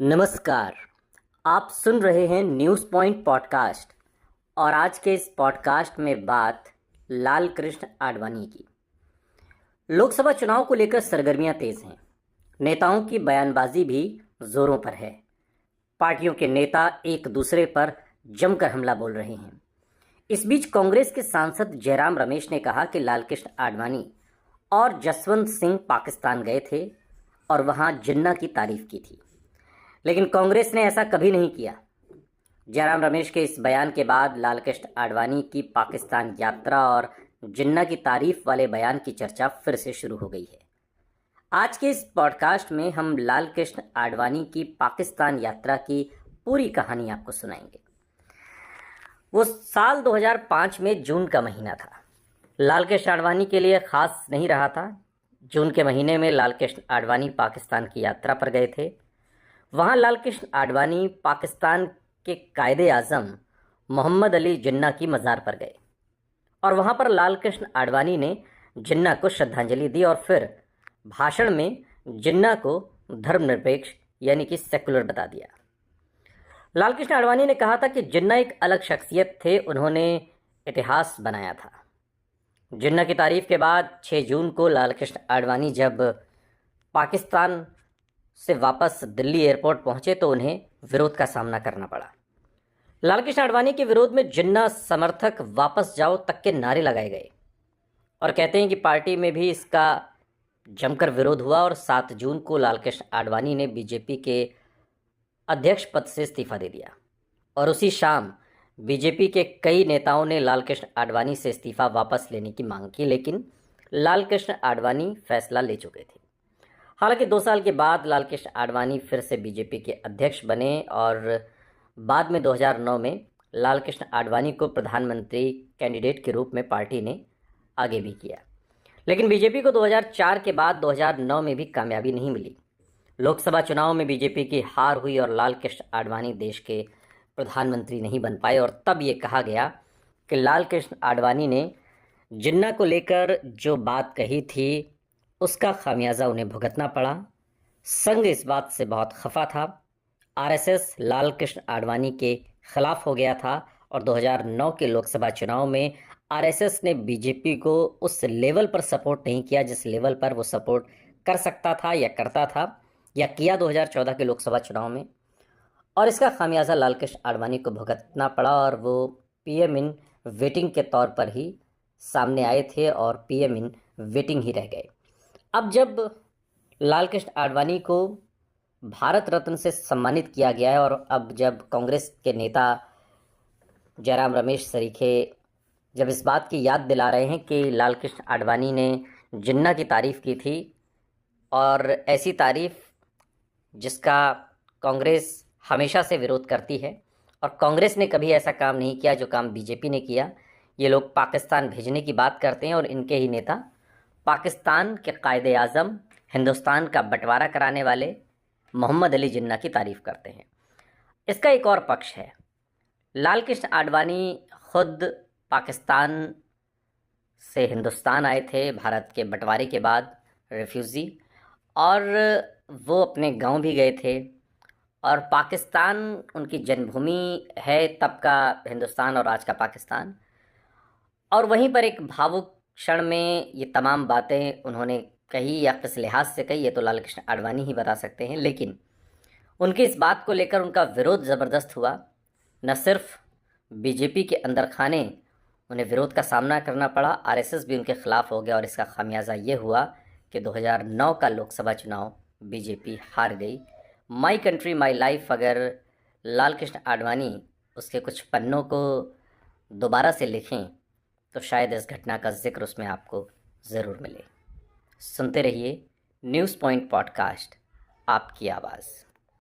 नमस्कार। आप सुन रहे हैं न्यूज़ पॉइंट पॉडकास्ट और आज के इस पॉडकास्ट में बात लाल कृष्ण आडवाणी की। लोकसभा चुनाव को लेकर सरगर्मियां तेज हैं। नेताओं की बयानबाजी भी जोरों पर है। पार्टियों के नेता एक दूसरे पर जमकर हमला बोल रहे हैं। इस बीच कांग्रेस के सांसद जयराम रमेश ने कहा कि लाल कृष्ण आडवाणी और जसवंत सिंह पाकिस्तान गए थे और वहां जिन्ना की तारीफ की थी, लेकिन कांग्रेस ने ऐसा कभी नहीं किया। जयराम रमेश के इस बयान के बाद लाल कृष्ण आडवाणी की पाकिस्तान यात्रा और जिन्ना की तारीफ वाले बयान की चर्चा फिर से शुरू हो गई है। आज के इस पॉडकास्ट में हम लाल कृष्ण आडवाणी की पाकिस्तान यात्रा की पूरी कहानी आपको सुनाएंगे। वो साल 2005 में जून का महीना था। लाल कृष्ण आडवाणी के लिए खास नहीं रहा था। जून के महीने में लाल कृष्ण आडवाणी पाकिस्तान की यात्रा पर गए थे। वहाँ लाल कृष्ण आडवाणी पाकिस्तान के कायदे आज़म मोहम्मद अली जिन्ना की मज़ार पर गए और वहाँ पर लाल कृष्ण आडवाणी ने जिन्ना को श्रद्धांजलि दी और फिर भाषण में जिन्ना को धर्मनिरपेक्ष यानी कि सेकुलर बता दिया। लाल कृष्ण आडवाणी ने कहा था कि जिन्ना एक अलग शख्सियत थे, उन्होंने इतिहास बनाया था। जिन्ना की तारीफ के बाद 6 जून को लाल कृष्ण आडवाणी जब पाकिस्तान से वापस दिल्ली एयरपोर्ट पहुंचे तो उन्हें विरोध का सामना करना पड़ा। लाल कृष्ण आडवाणी के विरोध में जिन्ना समर्थक वापस जाओ तक के नारे लगाए गए और कहते हैं कि पार्टी में भी इसका जमकर विरोध हुआ और 7 जून को लाल कृष्ण आडवाणी ने बीजेपी के अध्यक्ष पद से इस्तीफा दे दिया और उसी शाम बीजेपी के कई नेताओं ने लाल कृष्ण आडवाणी से इस्तीफा वापस लेने की मांग की, लेकिन लाल कृष्ण आडवाणी फैसला ले चुके थे। हालांकि 2 साल के बाद लाल कृष्ण आडवाणी फिर से बीजेपी के अध्यक्ष बने और बाद में 2009 में लाल कृष्ण आडवाणी को प्रधानमंत्री कैंडिडेट के रूप में पार्टी ने आगे भी किया, लेकिन बीजेपी को 2004 के बाद 2009 में भी कामयाबी नहीं मिली। लोकसभा चुनाव में बीजेपी की हार हुई और लाल कृष्ण आडवाणी देश के प्रधानमंत्री नहीं बन पाए और तब ये कहा गया कि लाल कृष्ण आडवाणी ने जिन्ना को लेकर जो बात कही थी उसका खामियाजा उन्हें भुगतना पड़ा। संघ इस बात से बहुत खफा था। आरएसएस लाल कृष्ण आडवाणी के खिलाफ हो गया था और 2009 के लोकसभा चुनाव में आरएसएस ने बीजेपी को उस लेवल पर सपोर्ट नहीं किया जिस लेवल पर वो सपोर्ट कर सकता था या करता था या किया 2014 के लोकसभा चुनाव में, और इसका खामियाजा लाल कृष्ण आडवाणी को भुगतना पड़ा और वो पीएम इन वेटिंग के तौर पर ही सामने आए थे और पीएम इन वेटिंग ही रह गए। अब जब लाल कृष्ण आडवाणी को भारत रत्न से सम्मानित किया गया है और अब जब कांग्रेस के नेता जयराम रमेश सरीखे जब इस बात की याद दिला रहे हैं कि लाल कृष्ण आडवाणी ने जिन्ना की तारीफ़ की थी और ऐसी तारीफ़ जिसका कांग्रेस हमेशा से विरोध करती है और कांग्रेस ने कभी ऐसा काम नहीं किया जो काम बीजेपी ने किया। ये लोग पाकिस्तान भेजने की बात करते हैं और इनके ही नेता पाकिस्तान के कायदे आज़म हिंदुस्तान का बंटवारा कराने वाले मोहम्मद अली जिन्ना की तारीफ़ करते हैं। इसका एक और पक्ष है। लाल कृष्ण आडवाणी खुद पाकिस्तान से हिंदुस्तान आए थे भारत के बंटवारे के बाद रिफ्यूज़ी, और वो अपने गांव भी गए थे और पाकिस्तान उनकी जन्मभूमि है, तब का हिंदुस्तान और आज का पाकिस्तान। और वहीं पर एक भावुक क्षण में ये तमाम बातें उन्होंने कही या किस लिहाज से कही, ये तो लाल कृष्ण आडवाणी ही बता सकते हैं, लेकिन उनकी इस बात को लेकर उनका विरोध ज़बरदस्त हुआ। न सिर्फ बीजेपी के अंदर खाने उन्हें विरोध का सामना करना पड़ा, आरएसएस भी उनके खिलाफ हो गया और इसका खामियाजा ये हुआ कि 2009 का लोकसभा चुनाव बीजेपी हार गई। माई कंट्री माई लाइफ अगर लाल कृष्ण आडवाणी उसके कुछ पन्नों को दोबारा से लिखें तो शायद इस घटना का जिक्र उसमें आपको ज़रूर मिले। सुनते रहिए न्यूज़ पॉइंट पॉडकास्ट, आपकी आवाज़।